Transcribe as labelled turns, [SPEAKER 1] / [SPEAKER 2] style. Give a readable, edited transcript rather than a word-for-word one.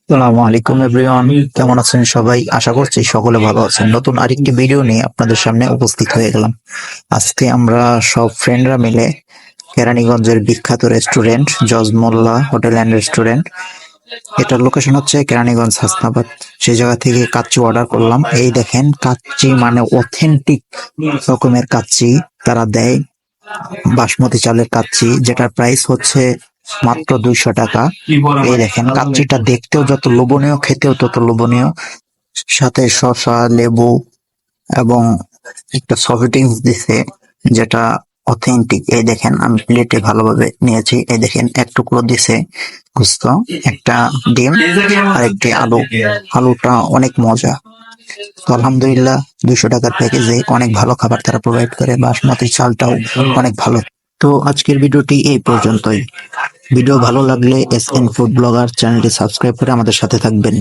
[SPEAKER 1] আসসালামু আলাইকুম এভরিওয়ান, কেমন আছেন সবাই? আশা করছি সকলে ভালো আছেন। নতুন আরেকটি ভিডিও নিয়ে আপনাদের সামনে উপস্থিত হয়ে গেলাম। আজকে আমরা সব ফ্রেন্ডরা মিলে কেরানীগঞ্জের বিখ্যাত রেস্টুরেন্ট জজ মোল্লা হোটেল অ্যান্ড রেস্টুরেন্ট, এটার লোকেশন হচ্ছে কেরানীগঞ্জ হাসনাবাদ, সেই জায়গা থেকে কাচ্চি অর্ডার করলাম। এই দেখেন কাচ্চি, মানে অথেন্টিক রকমের কাচ্চি তারা দেয়। বাসমতি চালের কাচ্চি, যেটার প্রাইস হচ্ছে মাত্র 200 টাকা। এই দেখেন কাচ্চিটা দেখতেও যত লোভনীয়, খেতেও তত লোভনীয়। সাথে শসা, লেবু এবং একটা সফট ড্রিঙ্কস দিছে, যেটা অথেন্টিক। এই দেখেন আমি প্লেটে ভালোভাবে নিয়েছি। এই দেখেন এক টুকরো দিছে গোস্ত, একটা ডিম আর একটি আলু। আলুটা অনেক মজা। তো আলহামদুলিল্লাহ, 200 টাকার প্যাকেজে অনেক ভালো খাবার তারা প্রোভাইড করে। বাসমতি চালটাও অনেক ভালো। তো আজকের ভিডিওটি এই পর্যন্তই। ভিডিও ভালো লাগলে এসএন ফুড ব্লগার চ্যানেলটি সাবস্ক্রাইব করে আমাদের সাথে থাকবেন।